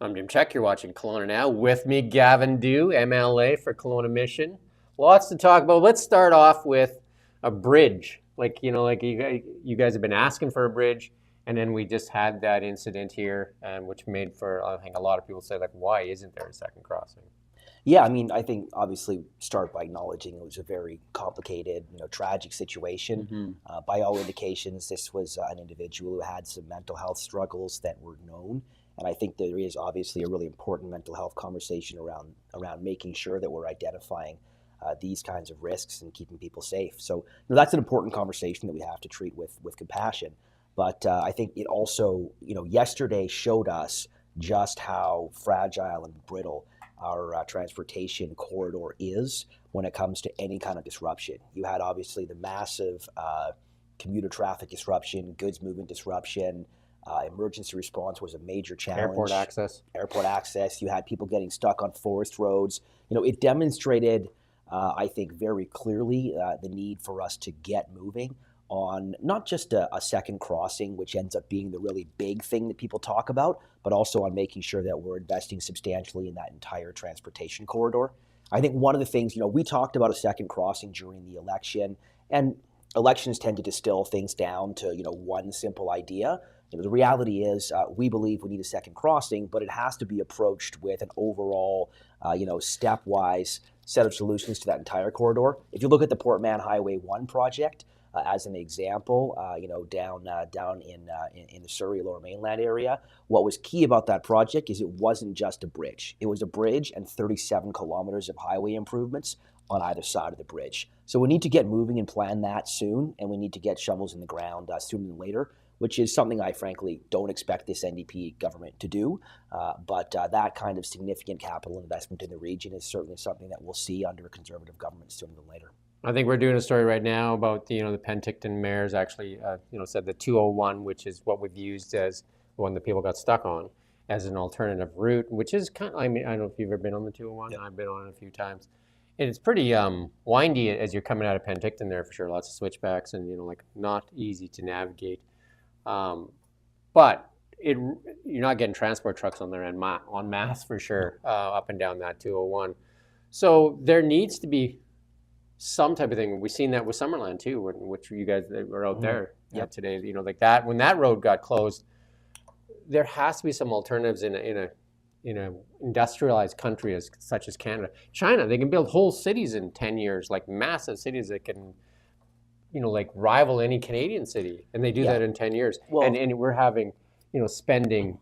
I'm Jim Check. You're watching Kelowna Now. With me, Gavin Dew, MLA for Kelowna Mission. Lots to talk about. Let's start off with a bridge. Like you guys have been asking for a bridge, and then we just had that incident here, which made for, I think, a lot of people say, like, why isn't there a second crossing? Yeah, I mean, I think obviously start by acknowledging it was a very complicated, tragic situation. Mm-hmm. By all indications, this was an individual who had some mental health struggles that were known, and I think there is obviously a really important mental health conversation around making sure that we're identifying these kinds of risks and keeping people safe. So that's an important conversation that we have to treat with compassion. But I think it also, yesterday showed us just how fragile and brittle our transportation corridor is when it comes to any kind of disruption. You had obviously the massive commuter traffic disruption, goods movement disruption, emergency response was a major challenge. Airport access. You had people getting stuck on forest roads. It demonstrated, I think, very clearly the need for us to get moving on not just a second crossing, which ends up being the really big thing that people talk about, but also on making sure that we're investing substantially in that entire transportation corridor. I think one of the things, we talked about a second crossing during the election, and elections tend to distill things down to, one simple idea. The reality is we believe we need a second crossing, but it has to be approached with an overall, stepwise set of solutions to that entire corridor. If you look at the Port Mann Highway 1 project, as an example, down in the Surrey Lower Mainland area, what was key about that project is it wasn't just a bridge. It was a bridge and 37 kilometers of highway improvements on either side of the bridge. So we need to get moving and plan that soon, and we need to get shovels in the ground sooner than later, which is something I frankly don't expect this NDP government to do. But that kind of significant capital investment in the region is certainly something that we'll see under a Conservative government sooner than later. I think we're doing a story right now about the Penticton mayor's actually said the 201, which is what we've used as the one that people got stuck on, as an alternative route, which is kind of, I don't know if you've ever been on the 201. Yep. I've been on it a few times. And it's pretty windy as you're coming out of Penticton there, for sure. Lots of switchbacks and not easy to navigate. But you're not getting transport trucks on there en masse for sure, up and down that 201. So there needs to be some type of thing. We've seen that with Summerland too, which you guys were out there today. Like that, when that road got closed, there has to be some alternatives in a industrialized country such as Canada. China, they can build whole cities in 10 years, like massive cities that can, like rival any Canadian city, and they do that in 10 years. Well, and we're having, spending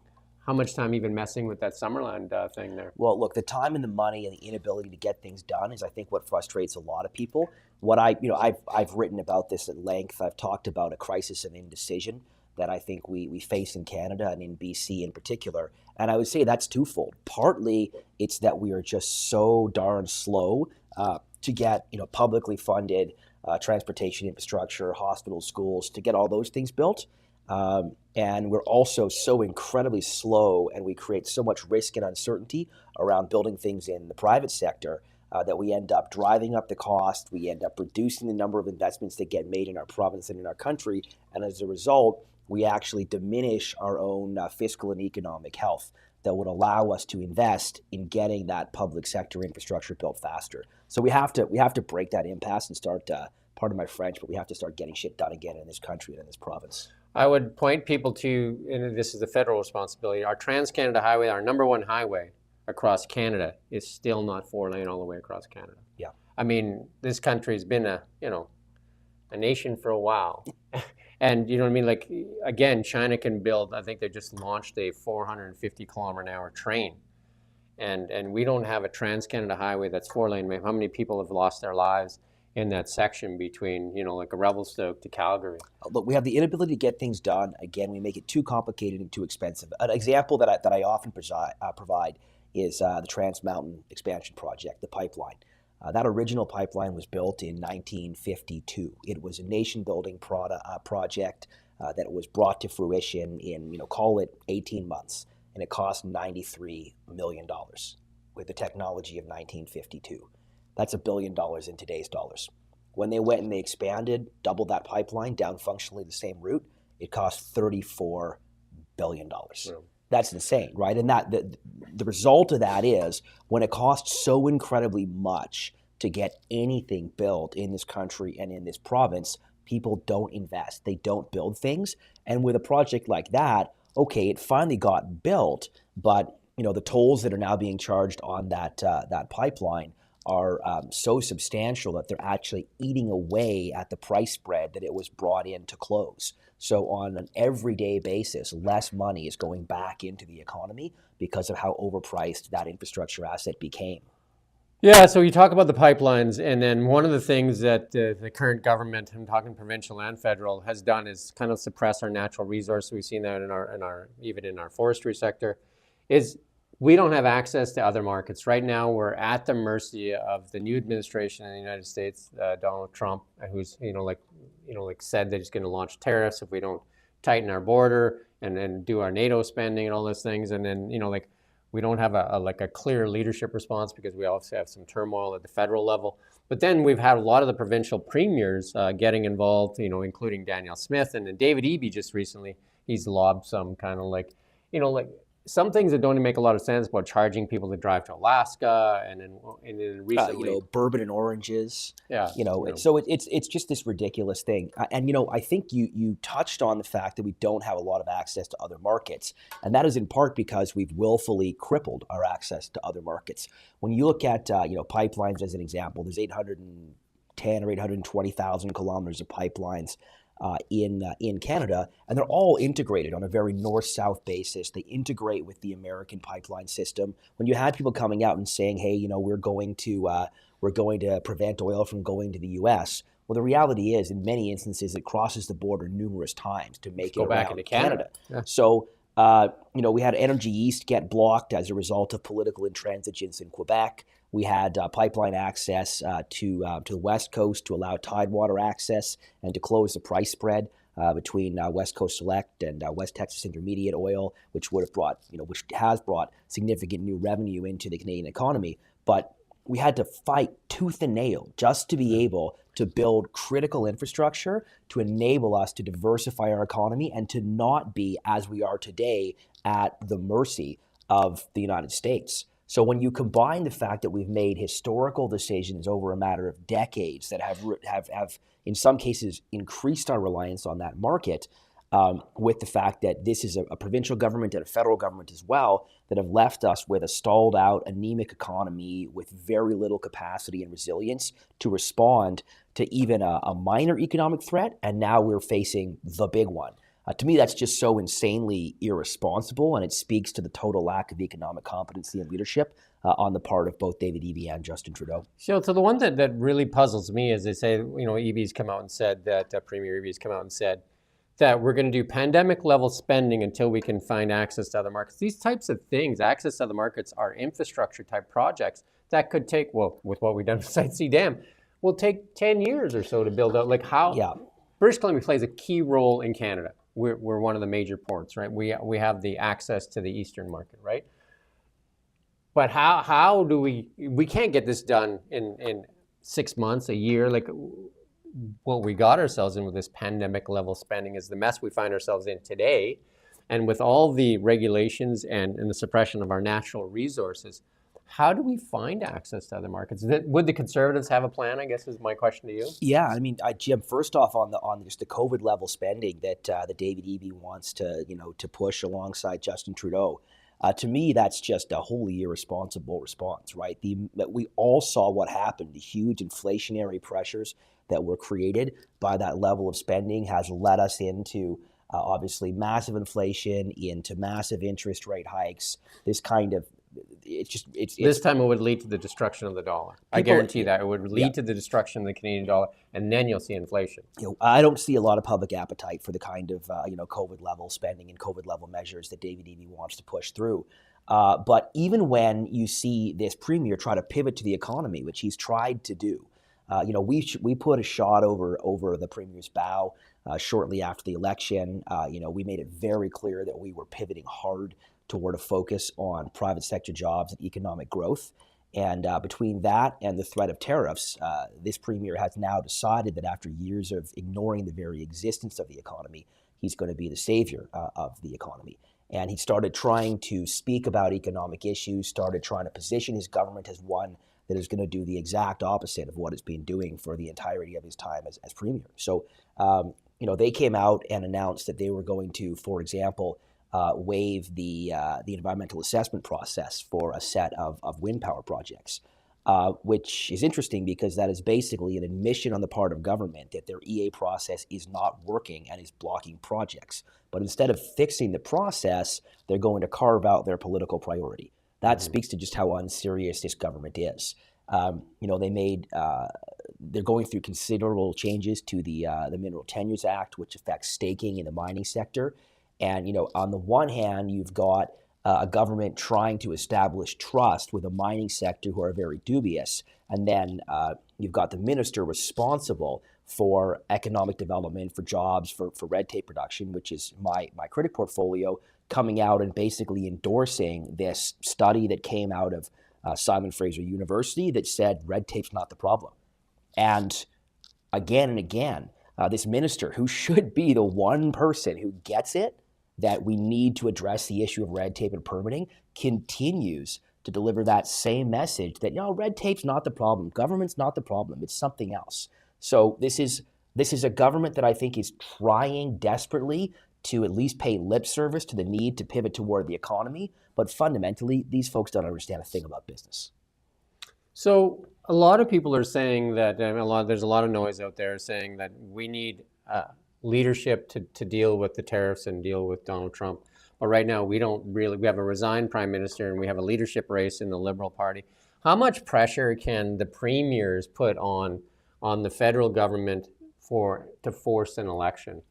how much time even messing with that Summerland thing there? Well, look, the time and the money and the inability to get things done is, I think, what frustrates a lot of people. What I've written about this at length. I've talked about a crisis of indecision that I think we face in Canada and in BC in particular. And I would say that's twofold. Partly, it's that we are just so darn slow to get publicly funded transportation infrastructure, hospitals, schools, to get all those things built. And we're also so incredibly slow, and we create so much risk and uncertainty around building things in the private sector that we end up driving up the cost. We end up reducing the number of investments that get made in our province and in our country. And as a result, we actually diminish our own fiscal and economic health that would allow us to invest in getting that public sector infrastructure built faster. So we have to break that impasse and start, pardon my French, but we have to start getting shit done again in this country and in this province. I would point people to, and this is the federal responsibility, our Trans-Canada Highway, our number one highway across Canada, is still not 4-lane all the way across Canada. Yeah. I mean, this country has been a nation for a while. And you know what I mean? Like, again, China can build, I think they just launched a 450 kilometer an hour train. And we don't have a Trans-Canada Highway that's 4-lane. How many people have lost their lives in that section between, like a Revelstoke to Calgary? Look, we have the inability to get things done. Again, we make it too complicated and too expensive. An example that I often provide is the Trans Mountain Expansion Project, the pipeline. That original pipeline was built in 1952. It was a nation-building project that was brought to fruition in, call it 18 months, and it cost $93 million with the technology of 1952. That's $1 billion in today's dollars. When they went and they expanded, doubled that pipeline down functionally the same route, it cost $34 billion. Yeah. That's insane, right? And the result of that is when it costs so incredibly much to get anything built in this country and in this province, people don't invest. They don't build things. And with a project like that, okay, it finally got built, but the tolls that are now being charged on that pipeline are so substantial that they're actually eating away at the price spread that it was brought in to close. So on an everyday basis, less money is going back into the economy because of how overpriced that infrastructure asset became. Yeah, so you talk about the pipelines, and then one of the things that the current government, I'm talking provincial and federal, has done is kind of suppress our natural resources. We've seen that in our even in our forestry sector, is we don't have access to other markets. Right now, we're at the mercy of the new administration in the United States, Donald Trump, who's said that he's going to launch tariffs if we don't tighten our border and then do our NATO spending and all those things, and then we don't have a clear leadership response because we also have some turmoil at the federal level. But then we've had a lot of the provincial premiers getting involved, including Danielle Smith, and then David Eby just recently, he's lobbed some kind of some things that don't even make a lot of sense about charging people to drive to Alaska, and then recently, bourbon and oranges. Yeah. So it's just this ridiculous thing. And I think you touched on the fact that we don't have a lot of access to other markets, and that is in part because we've willfully crippled our access to other markets. When you look at pipelines as an example, there's 810 or 820,000 kilometers of pipelines in Canada, and they're all integrated on a very north-south basis. They integrate with the American pipeline system. When you had people coming out and saying, "Hey, we're going to prevent oil from going to the U.S." Well, the reality is, in many instances, it crosses the border numerous times to make it back around into Canada. Yeah. So, we had Energy East get blocked as a result of political intransigence in Quebec. We had pipeline access to the West Coast to allow Tidewater access and to close the price spread between West Coast Select and West Texas Intermediate oil, which would have which has brought significant new revenue into the Canadian economy. But we had to fight tooth and nail just to be able to build critical infrastructure to enable us to diversify our economy and to not be, as we are today, at the mercy of the United States. So when you combine the fact that we've made historical decisions over a matter of decades that have in some cases increased our reliance on that market, with the fact that this is a provincial government and a federal government as well that have left us with a stalled out, anemic economy with very little capacity and resilience to respond to even a minor economic threat, and now we're facing the big one. To me, that's just so insanely irresponsible, and it speaks to the total lack of economic competency and leadership on the part of both David Eby and Justin Trudeau. So the one that really puzzles me is they say, Eby's come out and said that, Premier Eby's come out and said that we're going to do pandemic level spending until we can find access to other markets. These types of things, access to other markets, are infrastructure type projects that could take, well, with what we've done with Site C Dam, will take 10 years or so to build out. Like how British Columbia plays a key role in Canada. We're one of the major ports, right? We have the access to the eastern market, right? But how do we can't get this done in 6 months, a year? Like what we got ourselves in with this pandemic level spending is the mess we find ourselves in today. And with all the regulations and the suppression of our natural resources, how do we find access to other markets? Would the Conservatives have a plan, I guess, is my question to you? Yeah, I mean, Jim, first off, on just the COVID level spending that David Eby wants to push alongside Justin Trudeau, to me, that's just a wholly irresponsible response, right? We all saw what happened. The huge inflationary pressures that were created by that level of spending has led us into obviously massive inflation, into massive interest rate hikes. This time it would lead to the destruction of the dollar. I guarantee that it would lead to the destruction of the Canadian dollar, and then you'll see inflation. I don't see a lot of public appetite for the kind of COVID level spending and COVID level measures that David Eby wants to push through. But even when you see this premier try to pivot to the economy, which he's tried to do, we put a shot over the premier's bow shortly after the election. We made it very clear that we were pivoting hard toward a focus on private sector jobs and economic growth. And between that and the threat of tariffs, this premier has now decided that after years of ignoring the very existence of the economy, he's going to be the savior of the economy. And he started trying to speak about economic issues, started trying to position his government as one that is going to do the exact opposite of what it's been doing for the entirety of his time as premier. So, they came out and announced that they were going to, for example, waive the environmental assessment process for a set of wind power projects, which is interesting because that is basically an admission on the part of government that their EA process is not working and is blocking projects. But instead of fixing the process, they're going to carve out their political priority. That speaks to just how unserious this government is. They're going through considerable changes to the Mineral Tenures Act, which affects staking in the mining sector. And on the one hand, you've got a government trying to establish trust with a mining sector who are very dubious, and then you've got the minister responsible for economic development, for jobs, for red tape reduction, which is my critic portfolio, coming out and basically endorsing this study that came out of Simon Fraser University that said red tape's not the problem. And again, this minister, who should be the one person who gets it, that we need to address the issue of red tape and permitting, continues to deliver that same message that, red tape's not the problem. Government's not the problem. It's something else. So this is a government that I think is trying desperately to at least pay lip service to the need to pivot toward the economy. But fundamentally, these folks don't understand a thing about business. So a lot of people are saying that there's a lot of noise out there saying that we need leadership to deal with the tariffs and deal with Donald Trump. But right now, we have a resigned prime minister and we have a leadership race in the Liberal Party. How much pressure can the premiers put on the federal government to force an election?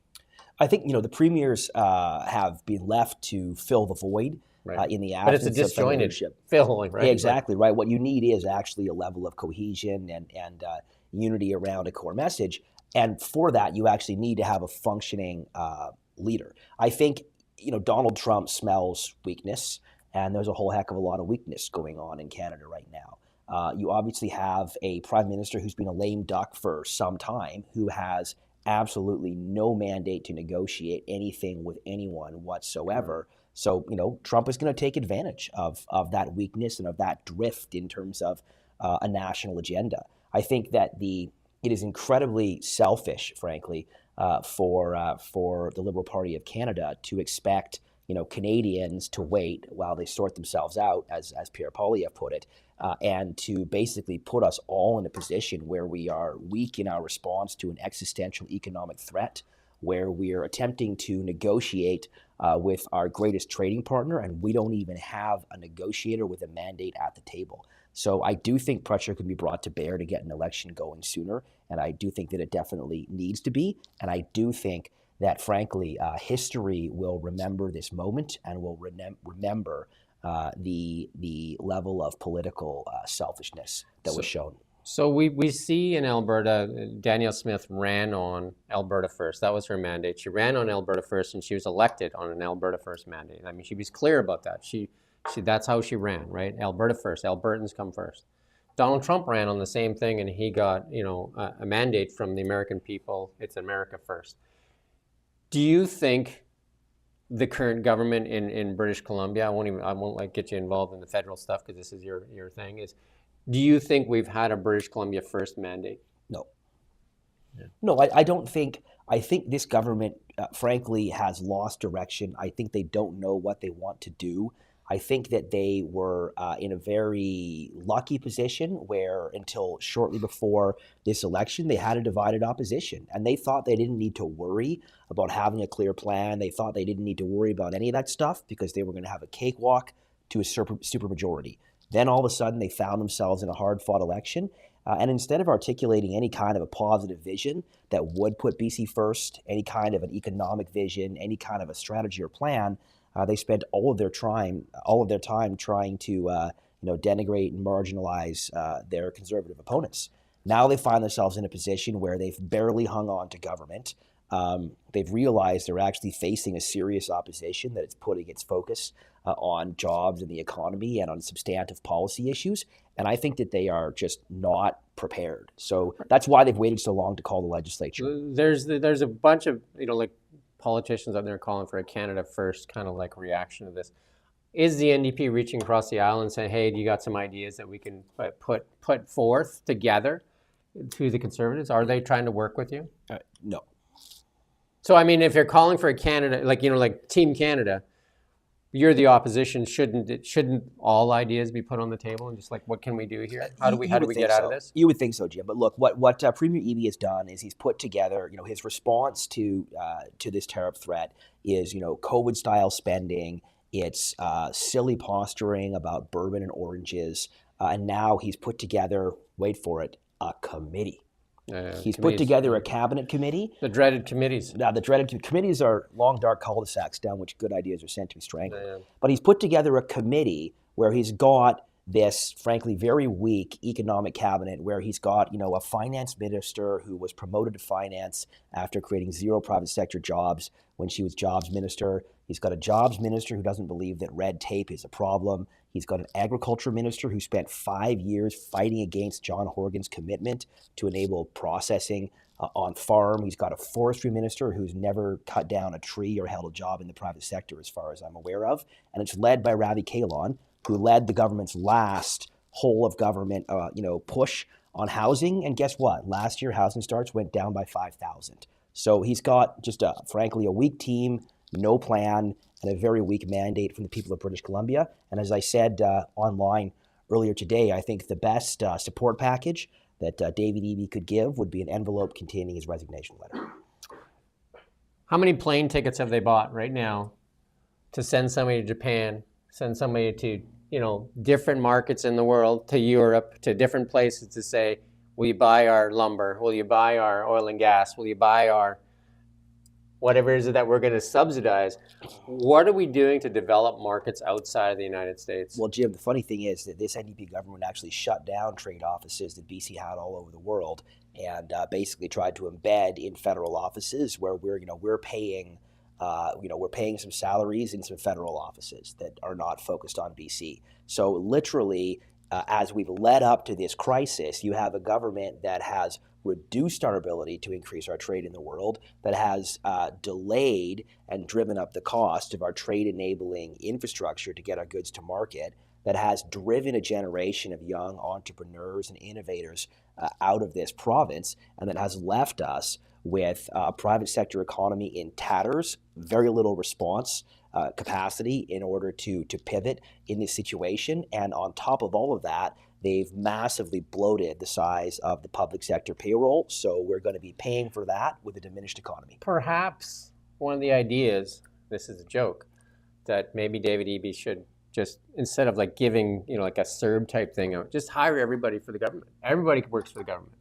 I think, the premiers have been left to fill the void. Right. In the absence but it's a disjointed leadership. Filling, right? Yeah, exactly, right. What you need is actually a level of cohesion and unity around a core message. And for that, you actually need to have a functioning leader. I think, Donald Trump smells weakness, and there's a whole heck of a lot of weakness going on in Canada right now. You obviously have a prime minister who's been a lame duck for some time, who has absolutely no mandate to negotiate anything with anyone whatsoever. So, Trump is going to take advantage of that weakness and of that drift in terms of a national agenda. I think that it is incredibly selfish, frankly, for the Liberal Party of Canada to expect, Canadians to wait while they sort themselves out, as Pierre Poilievre put it, and to basically put us all in a position where we are weak in our response to an existential economic threat, where we're attempting to negotiate with our greatest trading partner, and we don't even have a negotiator with a mandate at the table. So I do think pressure can be brought to bear to get an election going sooner, and I do think that it definitely needs to be, and I do think that, frankly, history will remember this moment and will remember the level of political selfishness that was shown. So we see in Alberta, Danielle Smith ran on Alberta First. That was her mandate. She ran on Alberta First, and she was elected on an Alberta First mandate. I mean, she was clear about that. That's how she ran, right? Alberta First. Albertans come first. Donald Trump ran on the same thing, and he got a mandate from the American people. It's America First. Do you think the current government in British Columbia, I won't get you involved in the federal stuff because this is your thing, do you think we've had a British Columbia First mandate? No. Yeah. No, I don't think. I think this government, frankly, has lost direction. I think they don't know what they want to do. I think that they were in a very lucky position where until shortly before this election, they had a divided opposition. And they thought they didn't need to worry about having a clear plan. They thought they didn't need to worry about any of that stuff because they were going to have a cakewalk to a supermajority. Then all of a sudden, they found themselves in a hard-fought election. And instead of articulating any kind of a positive vision that would put BC first, any kind of an economic vision, any kind of a strategy or plan, they spent all of their time trying to denigrate and marginalize their conservative opponents. Now they find themselves in a position where they've barely hung on to government. They've realized they're actually facing a serious opposition that is putting its focus on jobs and the economy and on substantive policy issues. And I think that they are just not prepared. So that's why they've waited so long to call the legislature. There's a bunch of, politicians out there calling for a Canada First kind of like reaction to this. Is the NDP reaching across the aisle and saying, "Hey, do you got some ideas that we can put forth together to the Conservatives"? Are they trying to work with you? No. So I mean, if you're calling for a Canada, like like Team Canada, you're the opposition. Shouldn't all ideas be put on the table and just like, what can we do here? How do we get out of this? You would think so, Jim. But look, what Premier Eby has done is he's put together, his response to this tariff threat is, COVID style spending. It's silly posturing about bourbon and oranges, and now he's put together, wait for it, a committee. He's put together a cabinet committee. The dreaded committees. Now, the dreaded committees are long, dark cul-de-sacs down which good ideas are sent to be strangled. But he's put together a committee where he's got this, frankly, very weak economic cabinet where he's got, a finance minister who was promoted to finance after creating 0 private sector jobs when she was jobs minister. He's got a jobs minister who doesn't believe that red tape is a problem. He's got an agriculture minister who spent 5 years fighting against John Horgan's commitment to enable processing on farm. He's got a forestry minister who's never cut down a tree or held a job in the private sector as far as I'm aware of. And it's led by Ravi Kahlon, who led the government's last whole of government push on housing. And guess what? Last year, housing starts went down by 5,000. So he's got just, frankly, a weak team, no plan, and a very weak mandate from the people of British Columbia. And as I said online earlier today, I think the best support package that David Eby could give would be an envelope containing his resignation letter. How many plane tickets have they bought right now to send somebody to Japan, send somebody to, different markets in the world, to Europe, to different places to say, will you buy our lumber? Will you buy our oil and gas? Will you buy our whatever it is that we're going to subsidize? What are we doing to develop markets outside of the United States? Well, Jim, the funny thing is that this NDP government actually shut down trade offices that BC had all over the world and basically tried to embed in federal offices where we're paying some salaries in some federal offices that are not focused on BC. So literally, as we've led up to this crisis, you have a government that has reduced our ability to increase our trade in the world, that has delayed and driven up the cost of our trade-enabling infrastructure to get our goods to market, that has driven a generation of young entrepreneurs and innovators out of this province, and that has left us with a private sector economy in tatters, very little response capacity in order to pivot in this situation. And on top of all of that, they've massively bloated the size of the public sector payroll. So we're going to be paying for that with a diminished economy. Perhaps one of the ideas, this is a joke, that maybe David Eby should just, instead of like giving, like a CERB type thing out, just hire everybody for the government. Everybody works for the government.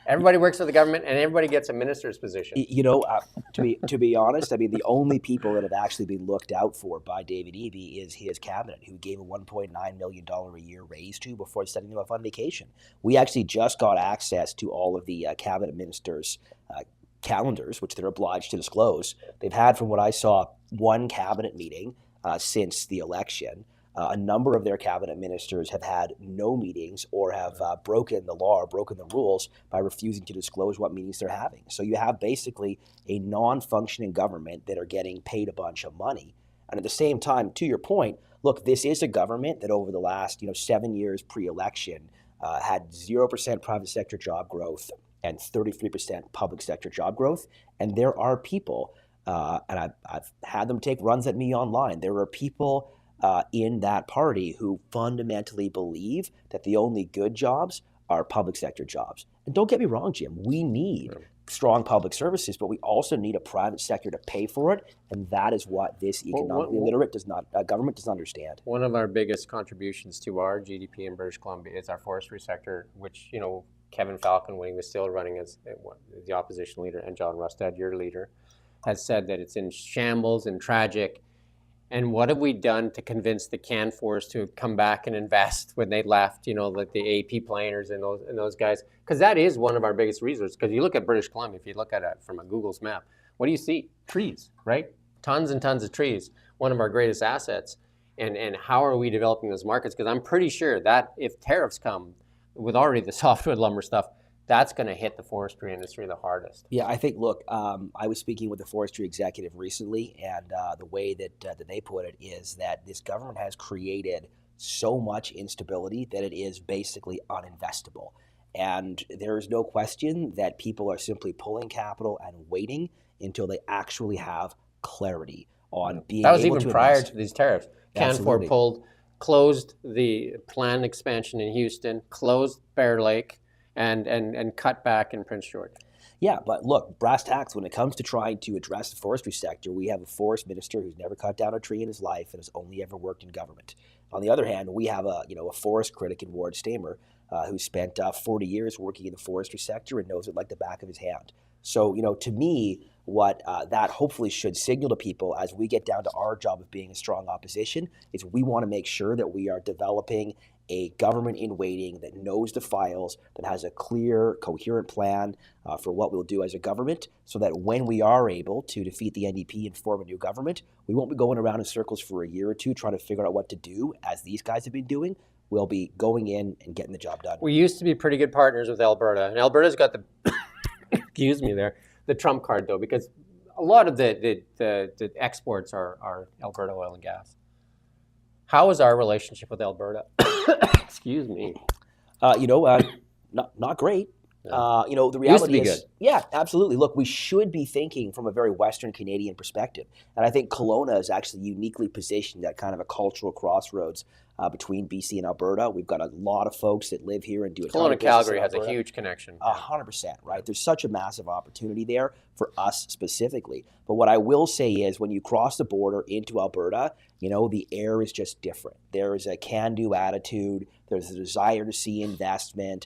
Everybody works for the government, and everybody gets a minister's position. To be honest, I mean, the only people that have actually been looked out for by David Eby is his cabinet, who gave a $1.9 million a year raise to before sending them off on vacation. We actually just got access to all of the cabinet ministers' calendars, which they're obliged to disclose. They've had, from what I saw, one cabinet meeting since the election. A number of their cabinet ministers have had no meetings or have broken the law or broken the rules by refusing to disclose what meetings they're having. So you have basically a non-functioning government that are getting paid a bunch of money. And at the same time, to your point, look, this is a government that over the last 7 years pre-election had 0% private sector job growth and 33% public sector job growth. And there are people, and I've had them take runs at me online, there are people in that party who fundamentally believe that the only good jobs are public sector jobs. And don't get me wrong, Jim, we need strong public services, but we also need a private sector to pay for it, and that is what this economically illiterate government does not understand. One of our biggest contributions to our GDP in British Columbia is our forestry sector, which, Kevin Falcon, when he was still running as the opposition leader, and John Rustad, your leader, has said that it's in shambles and tragic. And what have we done to convince the Canfor's to come back and invest when they left, like the AP planers and those guys? Because that is one of our biggest resources. Because you look at British Columbia, if you look at it from a Google's map, what do you see? Trees, right? Tons and tons of trees, one of our greatest assets. And how are we developing those markets? Because I'm pretty sure that if tariffs come with already the softwood lumber stuff, that's going to hit the forestry industry the hardest. Yeah, I think. Look, I was speaking with a forestry executive recently, and the way that they put it is that this government has created so much instability that it is basically uninvestable. And there is no question that people are simply pulling capital and waiting until they actually have clarity on being That was able even to prior invest. to these tariffs. Absolutely. Canfor closed the planned expansion in Houston, closed Bear Lake, and cut back in Prince George. Yeah, but look, brass tacks, when it comes to trying to address the forestry sector, we have a forest minister who's never cut down a tree in his life and has only ever worked in government. On the other hand, we have a forest critic in Ward Stamer who spent 40 years working in the forestry sector and knows it like the back of his hand. So, to me, what that hopefully should signal to people as we get down to our job of being a strong opposition is we want to make sure that we are developing a government in waiting that knows the files, that has a clear, coherent plan for what we'll do as a government, so that when we are able to defeat the NDP and form a new government, we won't be going around in circles for a year or two trying to figure out what to do, as these guys have been doing. We'll be going in and getting the job done. We used to be pretty good partners with Alberta, and Alberta's got the excuse me there, the trump card though, because a lot of the exports are Alberta oil and gas. How is our relationship with Alberta? Excuse me. Not great. The reality Used to be is, yeah, absolutely. Look, we should be thinking from a very Western Canadian perspective. And I think Kelowna is actually uniquely positioned at kind of a cultural crossroads between BC and Alberta. We've got a lot of folks that live here and do a ton of Kelowna, business Calgary in has a Alberta. huge connection. 100%, right? There's such a massive opportunity there for us specifically. But what I will say is when you cross the border into Alberta, the air is just different. There is a can-do attitude. There's a desire to see investment.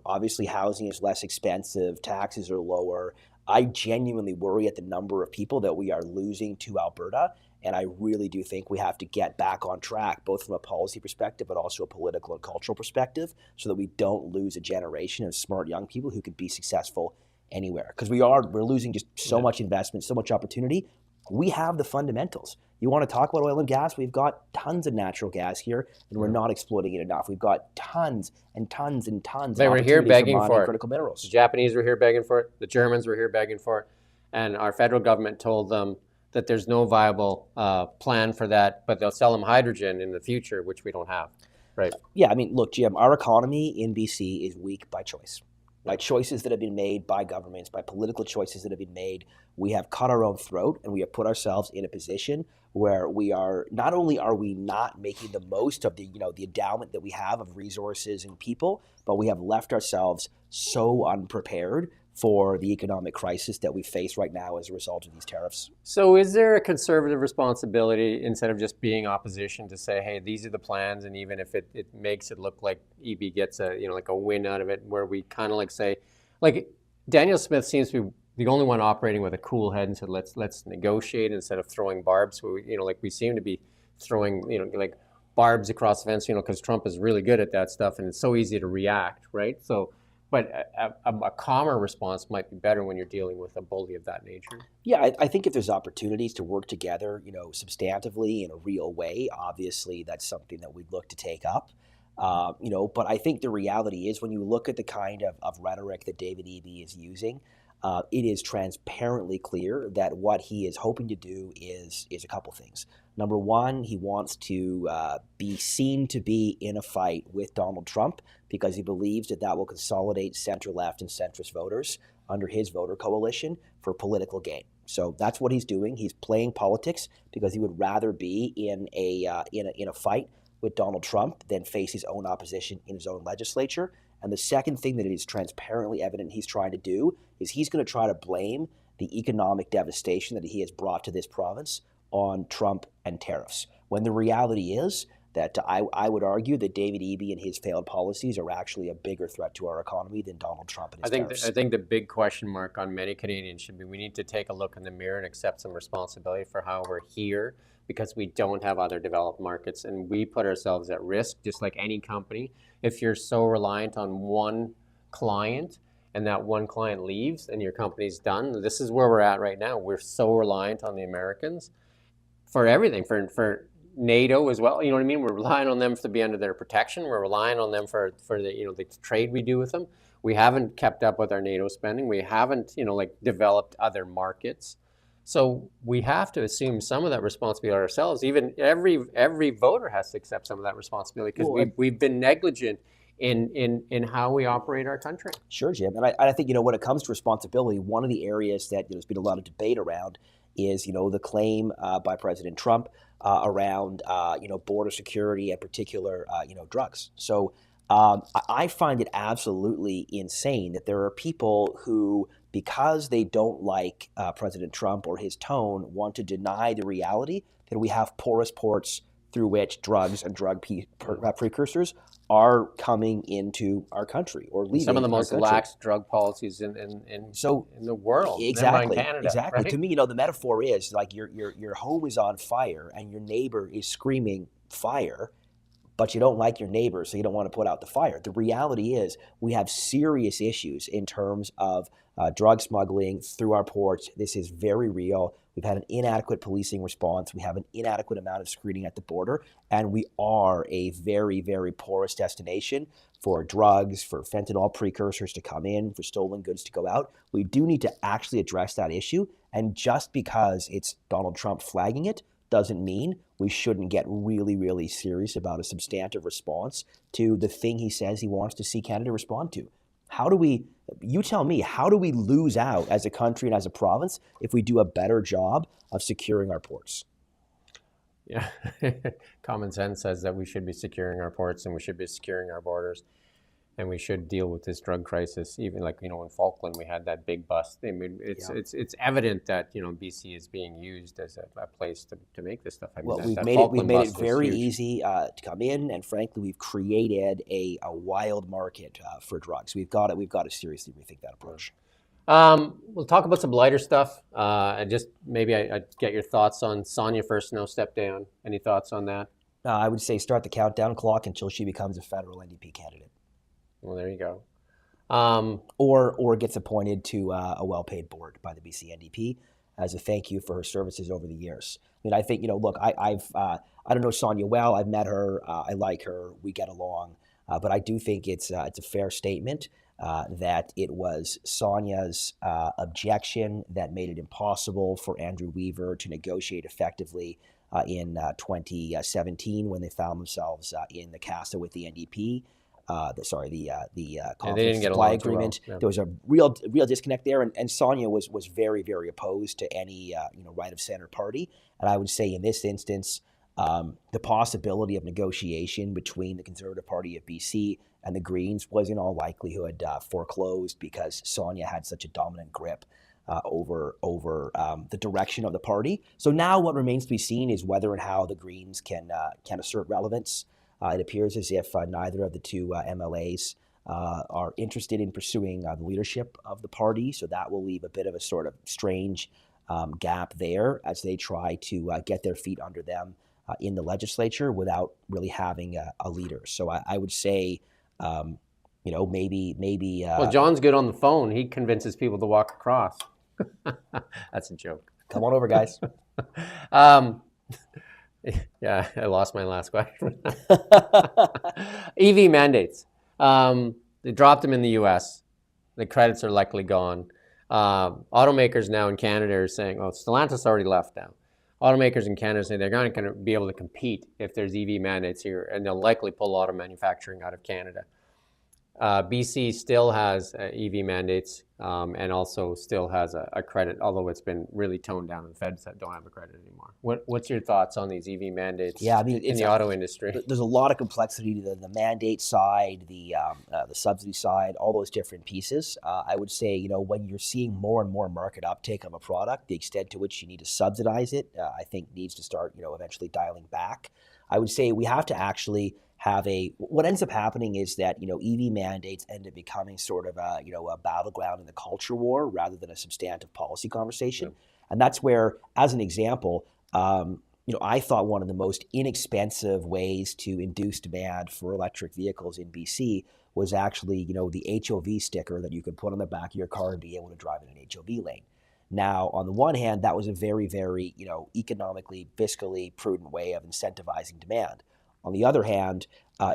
Obviously housing is less expensive, taxes are lower. I genuinely worry at the number of people that we are losing to Alberta, and I really do think we have to get back on track, both from a policy perspective, but also a political and cultural perspective, so that we don't lose a generation of smart young people who could be successful anywhere. Because we're losing just so much investment, so much opportunity. We have the fundamentals. You want to talk about oil and gas? We've got tons of natural gas here, and we're not exploiting it enough. We've got tons and tons and tons They of were here opportunities begging for mining for it. critical minerals. The Japanese were here begging for it. The Germans were here begging for it. And our federal government told them that there's no viable plan for that, but they'll sell them hydrogen in the future, which we don't have. Right. Yeah, I mean, look, Jim, our economy in BC is weak by choice. By choices that have been made by governments, by political choices that have been made. We have cut our own throat, and we have put ourselves in a position where we are not only are we not making the most of the endowment that we have of resources and people, but we have left ourselves so unprepared for the economic crisis that we face right now as a result of these tariffs. So is there a conservative responsibility, instead of just being opposition, to say, hey, these are the plans, and even if it makes it look like EB gets a win out of it, where we kind of say, like Danielle Smith seems to be the only one operating with a cool head and said, let's negotiate instead of throwing barbs. So we seem to be throwing barbs across the fence, because Trump is really good at that stuff, and it's so easy to react, right? So. But a calmer response might be better when you're dealing with a bully of that nature. Yeah, I think if there's opportunities to work together, substantively in a real way, obviously that's something that we'd look to take up. But I think the reality is when you look at the kind of rhetoric that David Eby is using, it is transparently clear that what he is hoping to do is a couple things. Number one, he wants to be seen to be in a fight with Donald Trump because he believes that will consolidate center-left and centrist voters under his voter coalition for political gain. So that's what he's doing. He's playing politics because he would rather be in a fight with Donald Trump than face his own opposition in his own legislature. And the second thing that it is transparently evident he's trying to do is he's going to try to blame the economic devastation that he has brought to this province on Trump and tariffs. When the reality is that I would argue that David Eby and his failed policies are actually a bigger threat to our economy than Donald Trump and his tariffs. I think the big question mark on many Canadians should be, we need to take a look in the mirror and accept some responsibility for how we're here, because we don't have other developed markets, and we put ourselves at risk, just like any company. If you're so reliant on one client and that one client leaves and your company's done, this is where we're at right now. We're so reliant on the Americans for everything, for NATO as well. You know what I mean? We're relying on them to be under their protection. We're relying on them for the the trade we do with them. We haven't kept up with our NATO spending. We haven't like developed other markets. So we have to assume some of that responsibility ourselves. Even every voter has to accept some of that responsibility because we've been negligent in how we operate our country. Sure, Jim. And I think, when it comes to responsibility, one of the areas that there's been a lot of debate around is, the claim by President Trump around, border security and particular, drugs. So I find it absolutely insane that there are people who, because they don't like President Trump or his tone, want to deny the reality that we have porous ports through which drugs and drug precursors are coming into our country or leaving. Some of the most country. lax drug policies in the world. Exactly. Canada, exactly. Right? To me, the metaphor is like your home is on fire and your neighbor is screaming fire, but you don't like your neighbor, so you don't want to put out the fire. The reality is we have serious issues in terms of drug smuggling through our ports. This is very real. We've had an inadequate policing response. We have an inadequate amount of screening at the border, and we are a very, very porous destination for drugs, for fentanyl precursors to come in, for stolen goods to go out. We do need to actually address that issue, and just because it's Donald Trump flagging it doesn't mean we shouldn't get really, really serious about a substantive response to the thing he says he wants to see Canada respond to. You tell me, how do we lose out as a country and as a province if we do a better job of securing our ports? Yeah, common sense says that we should be securing our ports and we should be securing our borders. And we should deal with this drug crisis. Even like in Falkland, we had that big bust. I mean, it's evident that BC is being used as a place to make this stuff. I mean, we've made it very easy to come in, and frankly, we've created a wild market for drugs. We've got to seriously rethink that approach. We'll talk about some lighter stuff. And just maybe I'd get your thoughts on Sonia Furstenau step down. Any thoughts on that? I would say start the countdown clock until she becomes a federal NDP candidate. Well, there you go. Or gets appointed to a well-paid board by the BC NDP as a thank you for her services over the years. I mean, I think look, I don't know Sonia well. I've met her. I like her. We get along. But I do think it's a fair statement that it was Sonia's objection that made it impossible for Andrew Weaver to negotiate effectively in 2017 when they found themselves in the CASA with the NDP. The confidence supply agreement. Well. Yeah. There was a real disconnect there, and Sonia was very, very opposed to any right of center party. And I would say in this instance, the possibility of negotiation between the Conservative Party of BC and the Greens was in all likelihood foreclosed because Sonia had such a dominant grip over the direction of the party. So now what remains to be seen is whether and how the Greens can assert relevance. It appears as if neither of the two MLAs are interested in pursuing the leadership of the party, so that will leave a bit of a sort of strange gap there as they try to get their feet under them in the legislature without really having a leader. So I would say, maybe. Well, John's good on the phone. He convinces people to walk across. That's a joke. Come on over, guys. Yeah, I lost my last question. EV mandates. They dropped them in the US. The credits are likely gone. Automakers now in Canada are saying, Stellantis already left now. Automakers in Canada say they're not going to be able to compete if there's EV mandates here, and they'll likely pull auto manufacturing out of Canada. BC still has EV mandates and also still has a credit, although it's been really toned down and feds that don't have a credit anymore. What's your thoughts on these EV mandates in the auto industry? There's a lot of complexity to the mandate side, the subsidy side, all those different pieces. I would say, when you're seeing more and more market uptake of a product, the extent to which you need to subsidize it, I think needs to start, eventually dialing back. I would say we have to actually what ends up happening is that, EV mandates end up becoming sort of a battleground in the culture war rather than a substantive policy conversation. Yeah. And that's where, as an example, I thought one of the most inexpensive ways to induce demand for electric vehicles in BC was actually, the HOV sticker that you could put on the back of your car and be able to drive in an HOV lane. Now, on the one hand, that was a very, very, economically, fiscally prudent way of incentivizing demand. On the other hand,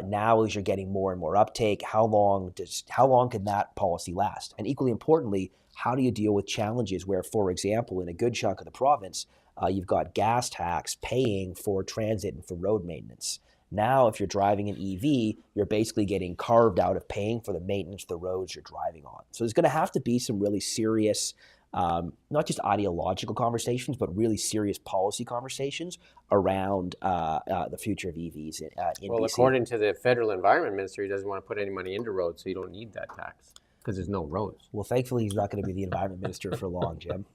now as you're getting more and more uptake, how long can that policy last? And equally importantly, how do you deal with challenges where, for example, in a good chunk of the province, you've got gas tax paying for transit and for road maintenance? Now, if you're driving an EV, you're basically getting carved out of paying for the maintenance of the roads you're driving on. So there's going to have to be some really serious, not just ideological conversations, but really serious policy conversations around the future of EVs in Well, BC. according to the federal environment minister, he doesn't want to put any money into roads, so you don't need that tax because there's no roads. Well, thankfully, he's not going to be the environment minister for long, Jim.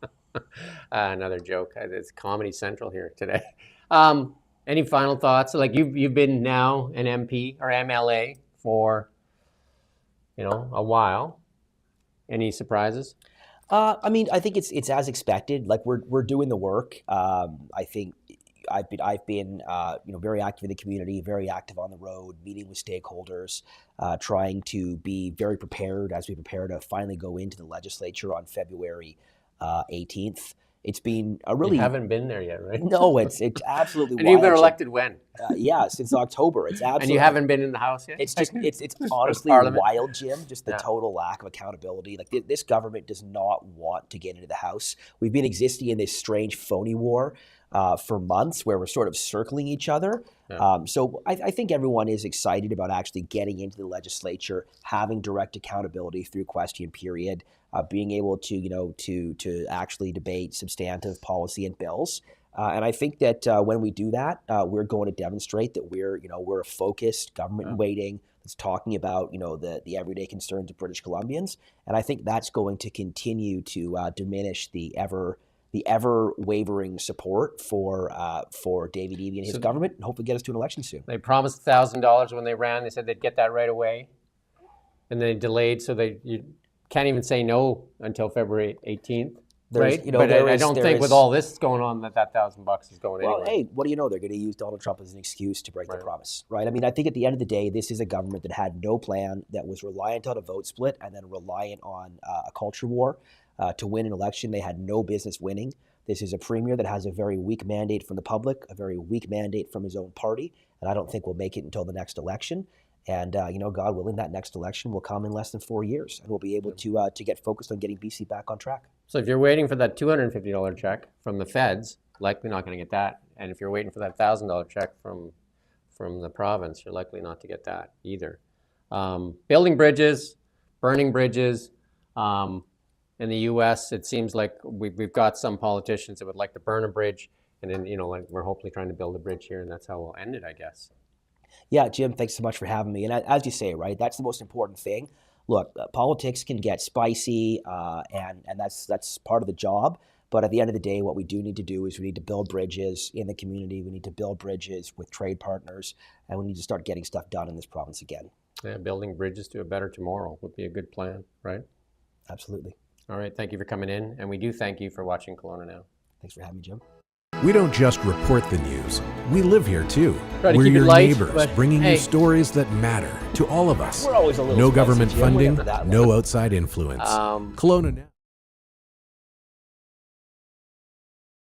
Another joke. It's Comedy Central here today. Any final thoughts? Like you've been now an MP or MLA for, a while. Any surprises? I think it's as expected. Like we're doing the work. I think I've been very active in the community, very active on the road, meeting with stakeholders, trying to be very prepared as we prepare to finally go into the legislature on February 18th. It's been a really... You haven't been there yet, right? No, it's absolutely And wild. you've been elected when? Yeah, since October. It's absolutely... And you haven't been in the House yet? It's just, it's honestly Parliament. wild, Jim, just the Yeah. total lack of accountability. Like this government does not want to get into the House. We've been existing in this strange phony war for months where we're sort of circling each other. Yeah. So I think everyone is excited about actually getting into the legislature, having direct accountability through question period, being able to, to actually debate substantive policy and bills. And I think that when we do that, we're going to demonstrate that we're a focused government in waiting that's talking about, the everyday concerns of British Columbians. And I think that's going to continue to diminish the ever wavering support for David Eby and his government, and hopefully get us to an election soon. They promised $1,000 when they ran. They said they'd get that right away. And they delayed, so you can't even say no until February 18th. Right? But I don't think with all this going on that $1,000 is going anywhere. Well, hey, what do you know? They're going to use Donald Trump as an excuse to break the promise, right? I mean, I think at the end of the day, this is a government that had no plan, that was reliant on a vote split and then reliant on a culture war to win an election they had no business winning. This is a premier that has a very weak mandate from the public, a very weak mandate from his own party, and I don't think we'll make it until the next election. And, God willing, that next election will come in less than 4 years, and we'll be able to get focused on getting BC back on track. So if you're waiting for that $250 check from the feds, likely not going to get that. And if you're waiting for that $1,000 check from the province, you're likely not to get that either. Building bridges, burning bridges. In the U.S., it seems like we've got some politicians that would like to burn a bridge, and then we're hopefully trying to build a bridge here, and that's how we'll end it, I guess. Yeah, Jim, thanks so much for having me. And as you say, right, that's the most important thing. Look, politics can get spicy, and that's part of the job. But at the end of the day, what we do need to do is we need to build bridges in the community. We need to build bridges with trade partners, and we need to start getting stuff done in this province again. Yeah, building bridges to a better tomorrow would be a good plan, right? Absolutely. All right, thank you for coming in, and we do thank you for watching Kelowna Now. Thanks for having me, Jim. We don't just report the news. We live here too. Try to We're keep it your light, neighbors, but bringing hey. you stories that matter to all of us. We're always a little No spicy, government Jim, funding, whatever that no outside influence. Kelowna Now.